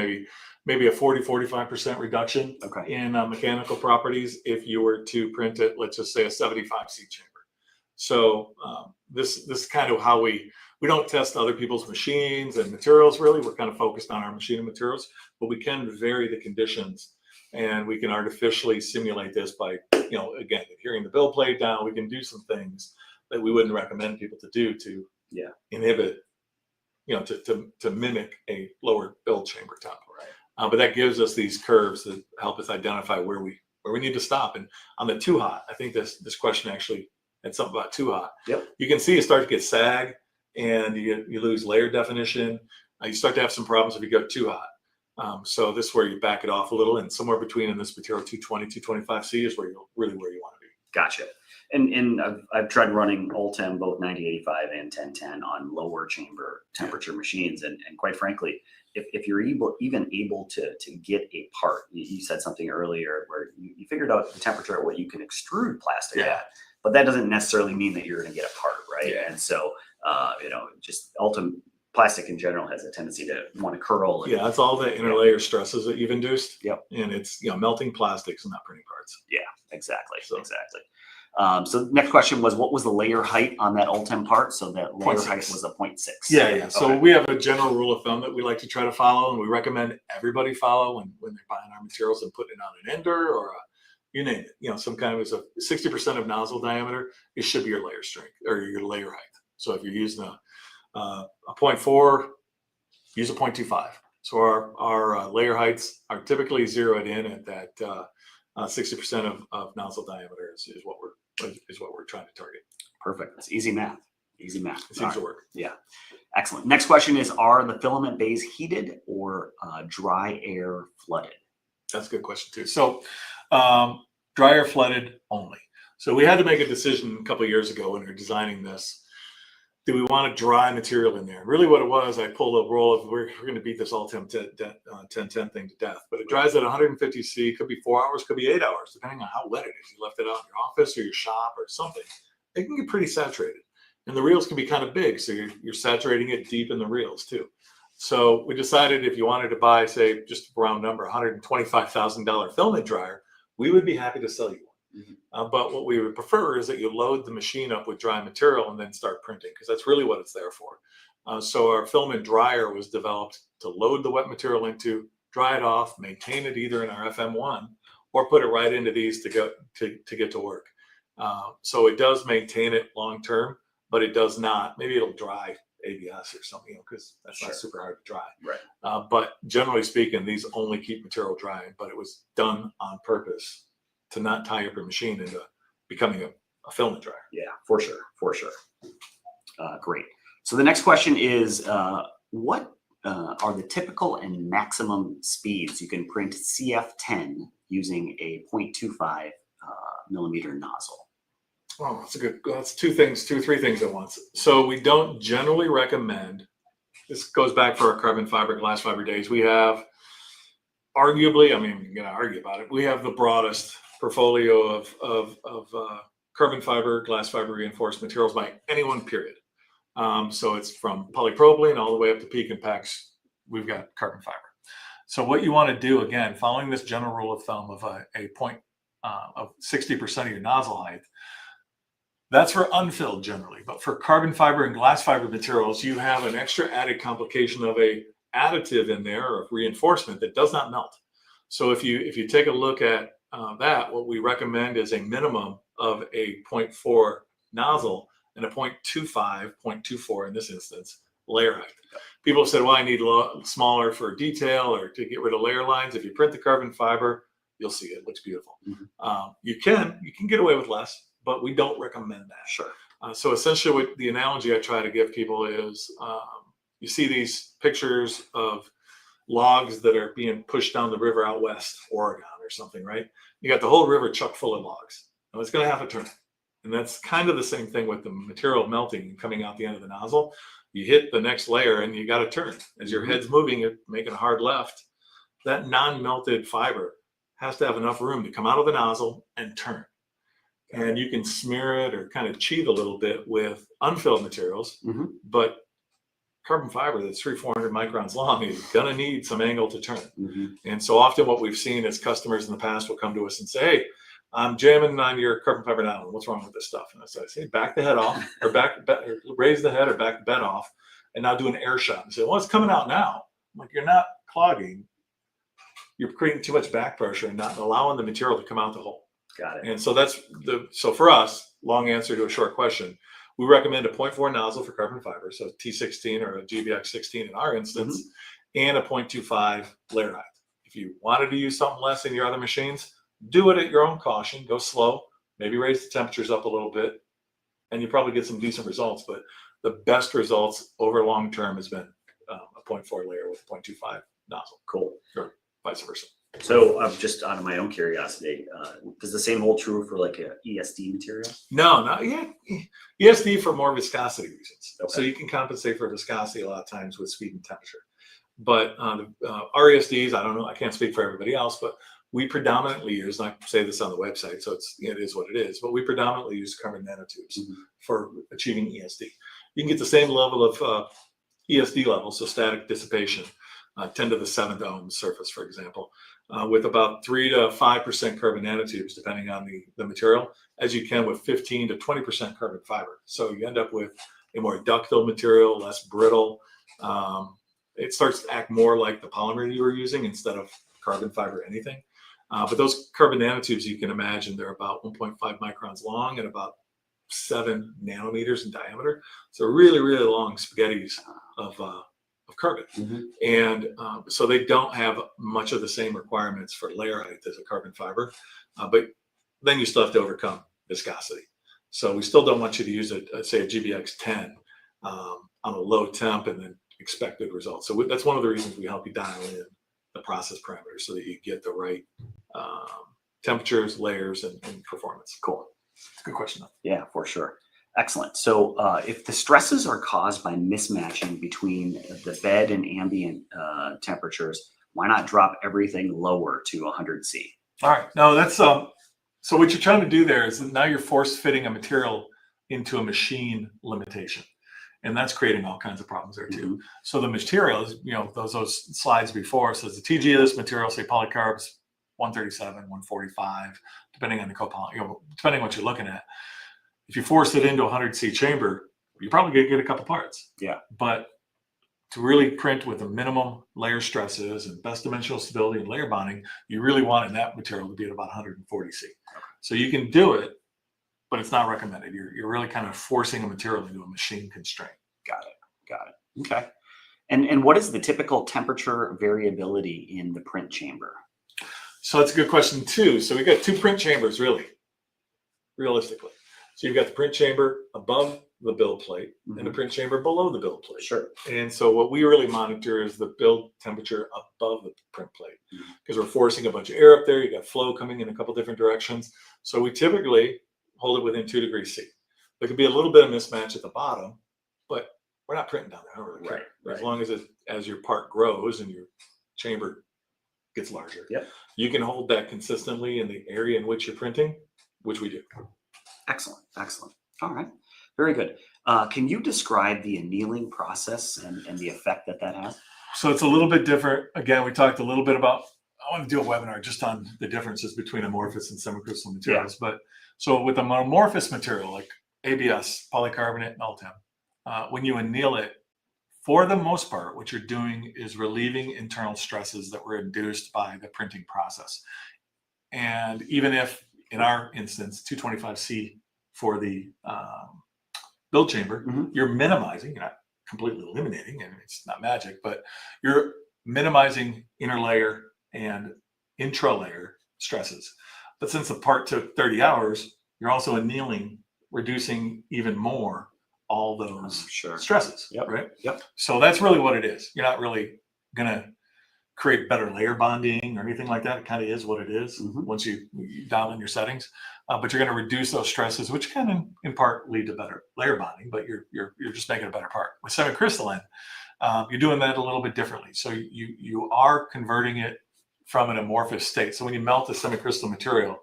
maybe a 40-45% reduction in mechanical properties if you were to print it, let's just say a 75C chamber. So this is kind of how we don't test other people's machines and materials really. We're kind of focused on our machine and materials, but we can vary the conditions and we can artificially simulate this by, again, adhering the build plate down. We can do some things that we wouldn't recommend people to do to inhibit, to mimic a lower build chamber temp. Right. But that gives us these curves that help us identify where we need to stop. And on the too hot, I think this question actually had something about too hot. Yep. You can see it start to get sag and you lose layer definition. You start to have some problems if you go too hot. So this is where you back it off a little, and somewhere between in this material 220, 225C is where you want to be. Gotcha. And I've tried running Ultem both 9085 and 1010 on lower chamber temperature machines, and quite frankly, if you're even able to get a part, you said something earlier where you figured out the temperature at what you can extrude plastic at, but that doesn't necessarily mean that you're going to get a part, right? Yeah. And so just Ultem plastic in general has a tendency to want to curl. Yeah, that's all the interlayer stresses that you've induced. Yep. And it's melting plastics and not printing parts. Yeah, exactly. Exactly. So next question was, what was the layer height on that Ultem part? So that layer height was a 0.6. Yeah. So we have a general rule of thumb that we like to try to follow, and we recommend everybody follow when they're buying our materials and putting it on an ender or you name it. Some kind of 60% of nozzle diameter. It should be your layer strength or your layer height. So if you're using a 0.4, use a 0.25. So our layer heights are typically zeroed in at that 60% of nozzle diameter is what we're trying to target. Perfect. That's easy math. It seems to work. Yeah. Excellent. Next question is, are the filament bays heated or dry air flooded? That's a good question too. So dry air flooded only. So we had to make a decision a couple of years ago when we were designing this. Do we want a dry material in there? Really what it was, I pulled a roll of, we're going to beat this Ultem 1010 thing to death, but it dries at 150C, could be 4 hours, could be 8 hours, depending on how wet it is. You left it out in your office or your shop or something. It can get pretty saturated. And the reels can be kind of big, so you're saturating it deep in the reels too. So we decided if you wanted to buy, say, just a round number, $125,000 filament dryer, we would be happy to sell you one. But what we would prefer is that you load the machine up with dry material and then start printing, because that's really what it's there for. So our filament dryer was developed to load the wet material into, dry it off, maintain it either in our FM1 or put it right into these to get to work. So it does maintain it long term, but it does not. Maybe it'll dry ABS or something, because that's not super hard to dry. Right. But generally speaking, these only keep material dry, but it was done on purpose to not tie up your machine into becoming a filament dryer. Yeah, for sure. Great. So the next question is, what are the typical and maximum speeds you can print CF10 using a 0.25 millimeter nozzle? Oh, that's two or three things at once. So we don't generally recommend, this goes back for our carbon fiber, glass fiber days. We have arguably, you're going to argue about it, we have the broadest portfolio of carbon fiber, glass fiber reinforced materials by anyone, period. So it's from polypropylene all the way up to PEKK and PEKK. We've got carbon fiber. So what you want to do, again, following this general rule of thumb of a point of 60% of your nozzle height, That's for unfilled generally, but for carbon fiber and glass fiber materials, you have an extra added complication of a additive in there or reinforcement that does not melt. So if you take a look at that, what we recommend is a minimum of a 0.4 nozzle and a 0.25, 0.24 in this instance, layer height. People have said, well, I need smaller for detail or to get rid of layer lines. If you print the carbon fiber, you'll see it looks beautiful. You can get away with less, but we don't recommend that. Sure. So essentially what the analogy I try to give people is you see these pictures of logs that are being pushed down the river out west, Oregon or something, right? You got the whole river chock full of logs. Now it's going to have a turn. And that's kind of the same thing with the material melting and coming out the end of the nozzle. You hit the next layer and you got to turn. As your head's moving, it making a hard left. That non-melted fiber has to have enough room to come out of the nozzle and turn. And you can smear it or kind of cheat a little bit with unfilled materials, but carbon fiber that's 300-400 microns long is going to need some angle to turn. And so often what we've seen is customers in the past will come to us and say, hey, I'm jamming on your carbon fiber now. What's wrong with this stuff? And I say, back the head off or raise the head or back the bed off and now do an air shot. And say, well, it's coming out now. I'm like, you're not clogging. You're creating too much back pressure and not allowing the material to come out the hole. Got it. And so so for us, long answer to a short question, we recommend a 0.4 nozzle for carbon fiber, so T16 or a GBX16 in our instance, and a 0.25 layer height. If you wanted to use something less in your other machines, do it at your own caution, go slow, maybe raise the temperatures up a little bit, and you probably get some decent results. But the best results over long term has been a 0.4 layer with 0.25 nozzle. Cool. Or vice versa. So just out of my own curiosity, does the same hold true for like a ESD material? No, not yet. ESD for more viscosity reasons. Okay. So you can compensate for viscosity a lot of times with speed and temperature. But our ESDs, I don't know, I can't speak for everybody else, but we predominantly use, and I say this on the website, so it is what it is, but we predominantly use carbon nanotubes for achieving ESD. You can get the same level of ESD level, so static dissipation, 10 to the 7th ohm surface, for example, with about 3 to 5% carbon nanotubes, depending on the material, as you can with 15 to 20% carbon fiber. So you end up with a more ductile material, less brittle. It starts to act more like the polymer you were using instead of carbon fiber anything. But those carbon nanotubes, you can imagine, they're about 1.5 microns long and about 7 nanometers in diameter. So really, really long spaghettis of carbon. And so they don't have much of the same requirements for layer height as a carbon fiber, but then you still have to overcome viscosity. So we still don't want you to use say a GBX10 on a low temp and then expect good results. So that's one of the reasons we help you dial in the process parameters so that you get the right temperatures, layers, and performance. Cool. It's a good question, though. Yeah, for sure. Excellent. So if the stresses are caused by mismatching between the bed and ambient temperatures, why not drop everything lower to 100C? All right. No, that's so what you're trying to do there is now you're force fitting a material into a machine limitation. And that's creating all kinds of problems there too. So the materials, those slides before says the TG of this material, say polycarbs, 137, 145, depending on the copolymer, depending on what you're looking at. If you force it into a 100C chamber, you're probably going to get a couple parts. Yeah. But to really print with the minimum layer stresses and best dimensional stability and layer bonding, you really want in that material to be at about 140C. So you can do it, but it's not recommended. You're really kind of forcing a material into a machine constraint. Got it. Okay. And what is the typical temperature variability in the print chamber? So that's a good question too. So we've got 2 print chambers realistically. So you've got the print chamber above the build plate and the print chamber below the build plate. Sure. And so what we really monitor is the build temperature above the print plate because we're forcing a bunch of air up there. You got flow coming in a couple different directions. So we typically hold it within 2 degrees C. There could be a little bit of mismatch at the bottom, but we're not printing down there. I don't really care. Right. As long as your part grows and your chamber gets larger, you can hold that consistently in the area in which you're printing, which we do. Excellent. All right. Very good. Can you describe the annealing process and the effect that has? So it's a little bit different. Again, we talked a little bit about, I want to do a webinar just on the differences between amorphous and semicrystalline materials. But so with an amorphous material, like ABS, polycarbonate, and Ultem, when you anneal it, for the most part, what you're doing is relieving internal stresses that were induced by the printing process. And even if, in our instance, 225C for the build chamber, you're minimizing, you're not completely eliminating, and it's not magic, but you're minimizing interlayer and intralayer stresses. But since the part took 30 hours, you're also annealing, reducing even more all those stresses, right? Yep. So that's really what it is. You're not really going to create better layer bonding or anything like that. It kind of is what it is once you dial in your settings. But you're going to reduce those stresses, which can in part lead to better layer bonding, but you're just making a better part. With semi-crystalline, you're doing that a little bit differently. So you are converting it from an amorphous state. So when you melt a semi-crystalline material,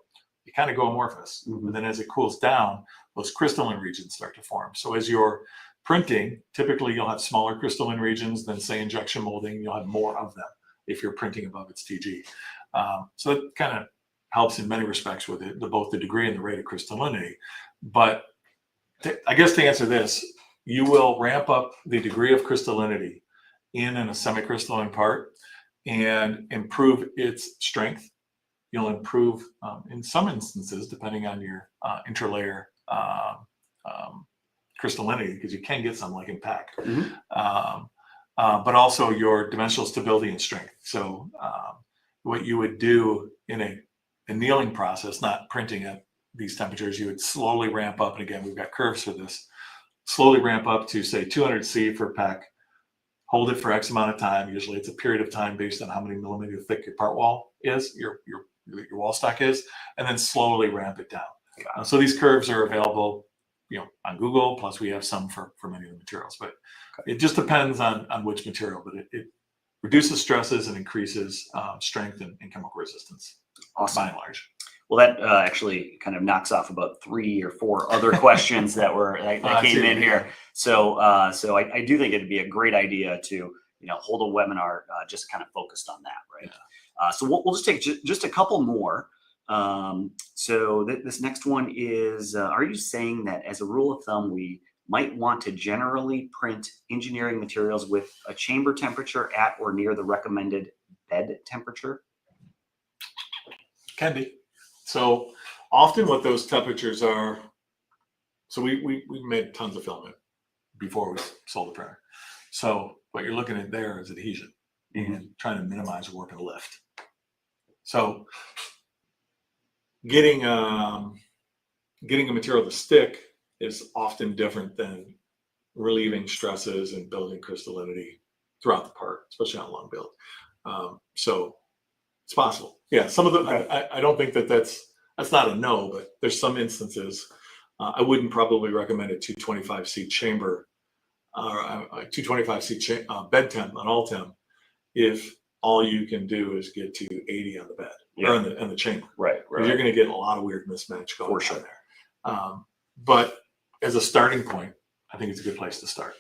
you kind of go amorphous. And then as it cools down, those crystalline regions start to form. So as you're printing, typically you'll have smaller crystalline regions than, say, injection molding. You'll have more of them if you're printing above its TG. So it kind of helps in many respects with it, both the degree and the rate of crystallinity. But I guess to answer this, you will ramp up the degree of crystallinity in a semi-crystalline part and improve its strength. You'll improve, in some instances, depending on your interlayer crystallinity, because you can get some like in PEKK, but also your dimensional stability and strength. So what you would do in a annealing process, not printing at these temperatures, you would slowly ramp up. And again, we've got curves for this. Slowly ramp up to, say, 200C for PEKK. Hold it for X amount of time. Usually it's a period of time based on how many millimeter thick your part wall is, your wall stock is, and then slowly ramp it down. So these curves are available, on Google. Plus we have some for many of the materials, but it just depends on which material. But it reduces stresses and increases strength and chemical resistance. Awesome. By and large. Well, that actually kind of knocks off about 3 or 4 other questions that came in here. So I do think it'd be a great idea to hold a webinar just kind of focused on that, right? So we'll just take just a couple more. So this next one is: are you saying that as a rule of thumb, we might want to generally print engineering materials with a chamber temperature at or near the recommended bed temperature? Can be. So often what those temperatures are, so we made tons of filament before we sold the printer. So what you're looking at there is adhesion and trying to minimize warp and lift. So getting a material to stick is often different than relieving stresses and building crystallinity throughout the part, especially on a long build. So it's possible. Yeah, some of the, I don't think that's not a no, but there's some instances. I wouldn't probably recommend a 225C chamber, a 225C bed temp on Ultem if all you can do is get to 80 on the bed or in the chamber. Right. You're going to get a lot of weird mismatch going on there. But as a starting point, I think it's a good place to start.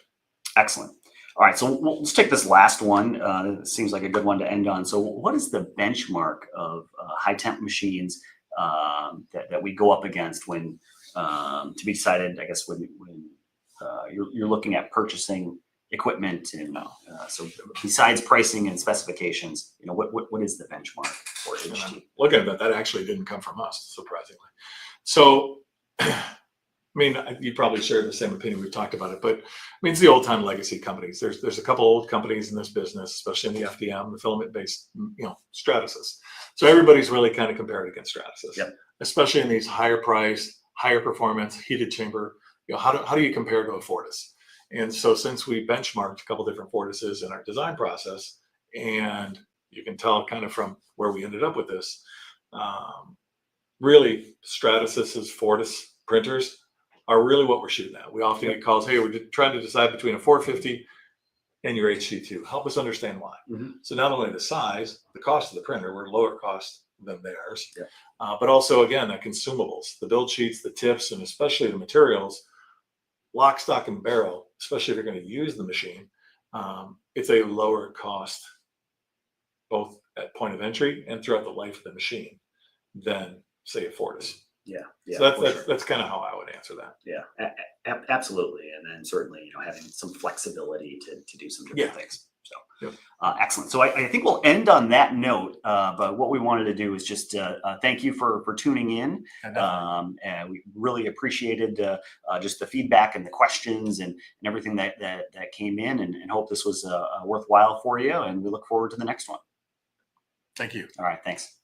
Excellent. All right, so let's take this last one. It seems like a good one to end on. So what is the benchmark of high temp machines that we go up against when to be decided, I guess, when you're looking at purchasing equipment? And so besides pricing and specifications, what is the benchmark for HT? Looking at that actually didn't come from us, surprisingly. So I mean, you probably share the same opinion. We've talked about it, but I mean, it's the old time legacy companies. There's a couple old companies in this business, especially in the FDM, the filament-based, Stratasys. So everybody's really kind of compared against Stratasys, especially in these higher price, higher performance, heated chamber. How do you compare to a Fortis? And so since we benchmarked a couple different Fortises in our design process, and you can tell kind of from where we ended up with this, really Stratasys's Fortis printers are really what we're shooting at. We often get calls, hey, we're trying to decide between a 450 and your HT2. Help us understand why. So not only the size, the cost of the printer, we're lower cost than theirs, but also, again, the consumables, the build sheets, the tips, and especially the materials, lock, stock, and barrel, especially if you're going to use the machine, it's a lower cost, both at point of entry and throughout the life of the machine, than, say, a Fortis. Yeah. So For sure. that's kind of how I would answer that. Yeah, absolutely. And then certainly, having some flexibility to do some different things. So excellent. So I think we'll end on that note. But what we wanted to do is just thank you for tuning in. And we really appreciated just the feedback and the questions and everything that came in, and hope this was worthwhile for you. And we look forward to the next one. Thank you. All right. Thanks.